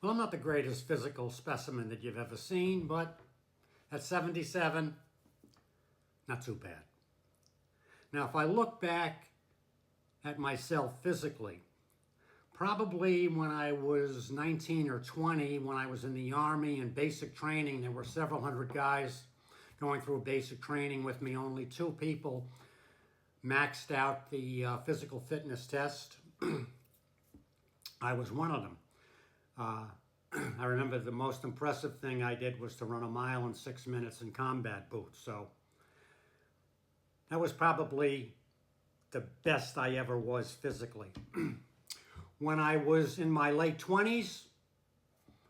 Well, I'm not the greatest physical specimen that you've ever seen, but at 77, not too bad. Now, if I look back at myself physically, probably when I was 19 or 20, when I was in the Army and basic training, there were several hundred guys going through basic training with me. Only 2 people maxed out the physical fitness test. I was one of them. I remember the most impressive thing I did was to run a mile in 6 minutes in combat boots. So that was probably the best I ever was physically. When I was in my late 20s,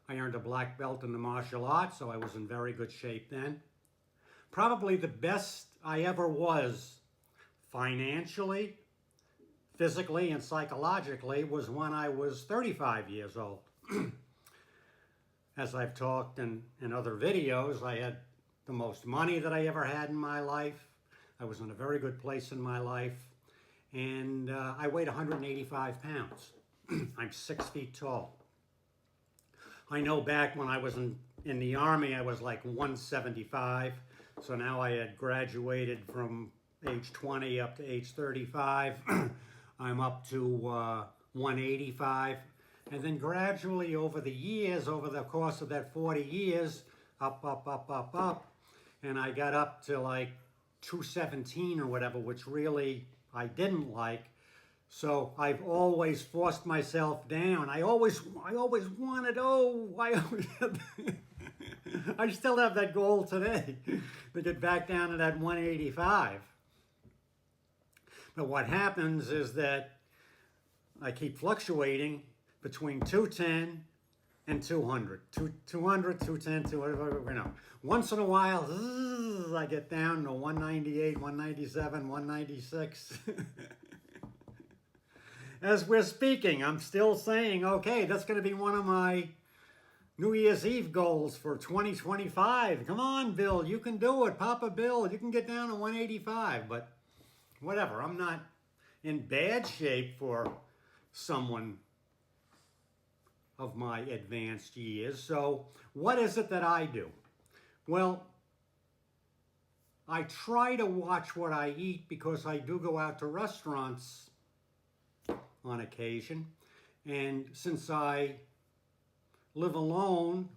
I earned a black belt in the martial arts, so I was in very good shape then. Probably the best I ever was financially, physically, and psychologically was when I was 35 years old. As I've talked in other videos, I had the most money that I ever had in my life. I was in a very good place in my life. And I weighed 185 pounds. I'm 6 feet tall. I know back when I was in the Army, I was like 175. So now I had graduated from age 20 up to age 35. I'm up to 185. And then gradually over the years, over the course of that 40 years, up. And I got up to like 217 or whatever, which really I didn't like. So I've always forced myself down. I always wanted, I still have that goal today, to get back down to that 185. But what happens is that I keep fluctuating between 210 and 200. 200, 210, 200, Once in a while, I get down to 198, 197, 196. As we're speaking, I'm still saying, okay, that's going to be one of my New Year's Eve goals for 2025. Come on, Bill, you can do it. Papa Bill, you can get down to 185. But whatever, I'm not in bad shape for someone of my advanced years. So what is it that I do? Well, I try to watch what I eat because I do go out to restaurants on occasion. And since I live alone,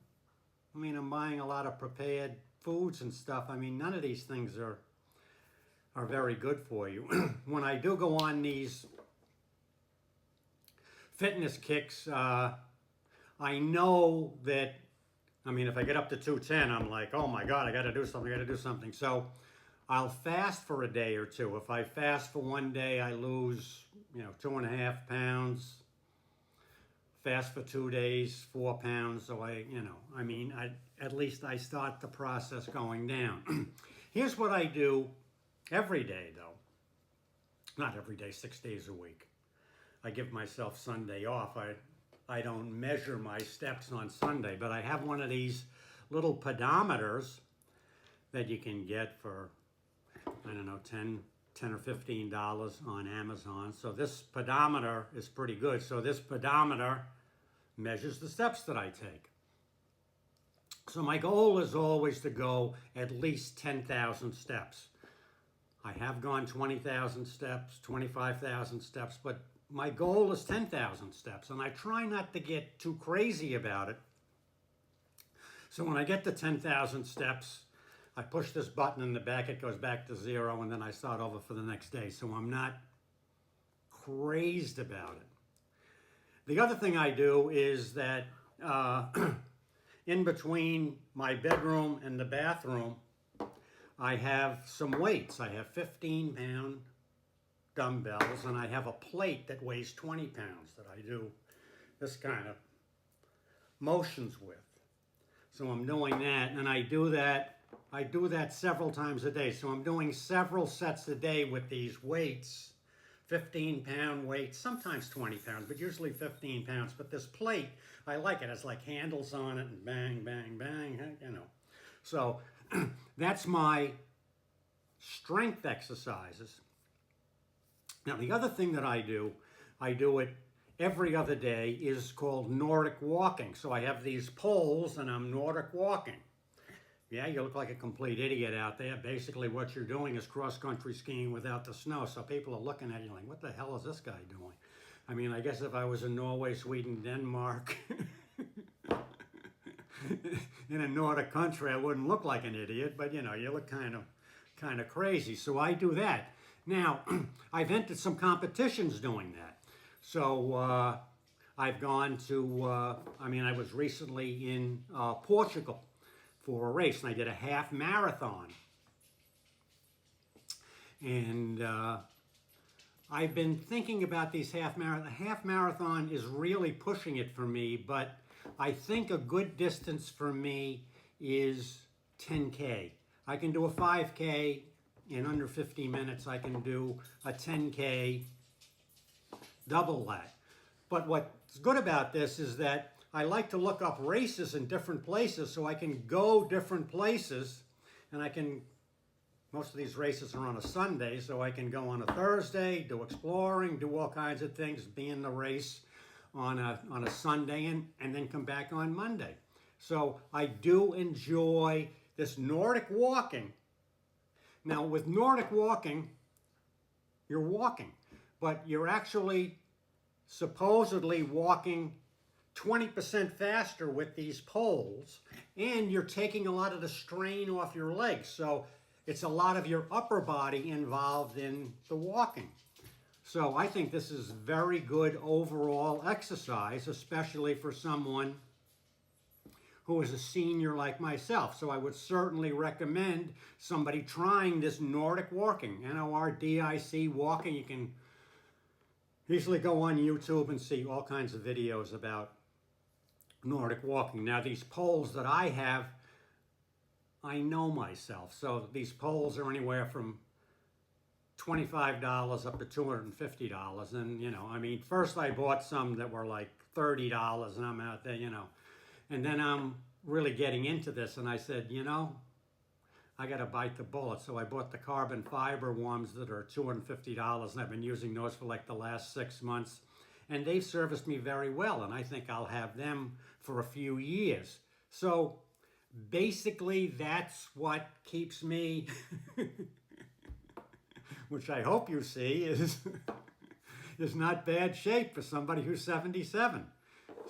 I'm buying a lot of prepared foods and stuff. None of these things are very good for you. When I do go on these fitness kicks, I know that, if I get up to 210, I'm like, oh my God, I got to do something. So I'll fast for a day or two. If I fast for one day, I lose, 2.5 pounds. Fast for 2 days, 4 pounds. So at least I start the process going down. Here's what I do every day, though. Not every day, 6 days a week. I give myself Sunday off. I don't measure my steps on Sunday, but I have one of these little pedometers that you can get for, $10 or $15 on Amazon. So this pedometer is pretty good. So this pedometer measures the steps that I take. So my goal is always to go at least 10,000 steps. I have gone 20,000 steps, 25,000 steps, but my goal is 10,000 steps, and I try not to get too crazy about it. So when I get to 10,000 steps, I push this button in the back, it goes back to 0, and then I start over for the next day. So I'm not crazed about it. The other thing I do is that in between my bedroom and the bathroom, I have some weights. I have 15-pound dumbbells, and I have a plate that weighs 20 pounds that I do this kind of motions with. So I'm doing that, and I do that several times a day. So I'm doing several sets a day with these weights, 15-pound weights, sometimes 20 pounds, but usually 15 pounds. But this plate, I like it. It's like handles on it, and bang, bang, bang, So that's my strength exercises. Now, the other thing that I do it every other day is called Nordic walking. So I have these poles and I'm Nordic walking. Yeah, you look like a complete idiot out there. Basically what you're doing is cross-country skiing without the snow. So people are looking at you like, what the hell is this guy doing? I mean, I guess if I was in Norway, Sweden, Denmark, in a Nordic country, I wouldn't look like an idiot, but you know, you look kind of crazy. So I do that. Now, I've entered some competitions doing that. So I've gone to, I was recently in Portugal for a race, and I did a half marathon. And I've been thinking about these half marathon. The half marathon is really pushing it for me, but I think a good distance for me is 10K. I can do a 5K in under 50 minutes. I can do a 10K, double that. But what's good about this is that I like to look up races in different places so I can go different places, and most of these races are on a Sunday, so I can go on a Thursday, do exploring, do all kinds of things, be in the race on a Sunday, and then come back on Monday. So I do enjoy this Nordic walking. Now with Nordic walking, you're walking, but you're actually supposedly walking 20% faster with these poles, and you're taking a lot of the strain off your legs. So it's a lot of your upper body involved in the walking. So I think this is very good overall exercise, especially for someone who is a senior like myself. So I would certainly recommend somebody trying this Nordic walking, N-O-R-D-I-C walking. You can easily go on YouTube and see all kinds of videos about Nordic walking. Now these poles that I have, I know myself. So these poles are anywhere from $25 up to $250. And, you know, I mean, first I bought some that were like $30 and I'm out there, you know. And then I'm really getting into this and I said, you know, I got to bite the bullet. So I bought the carbon fiber ones that are $250 and I've been using those for like the last 6 months. And they've serviced me very well, and I think I'll have them for a few years. So basically that's what keeps me, which I hope you see is not bad shape for somebody who's 77.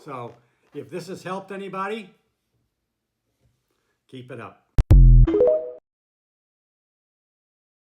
So if this has helped anybody, keep it up.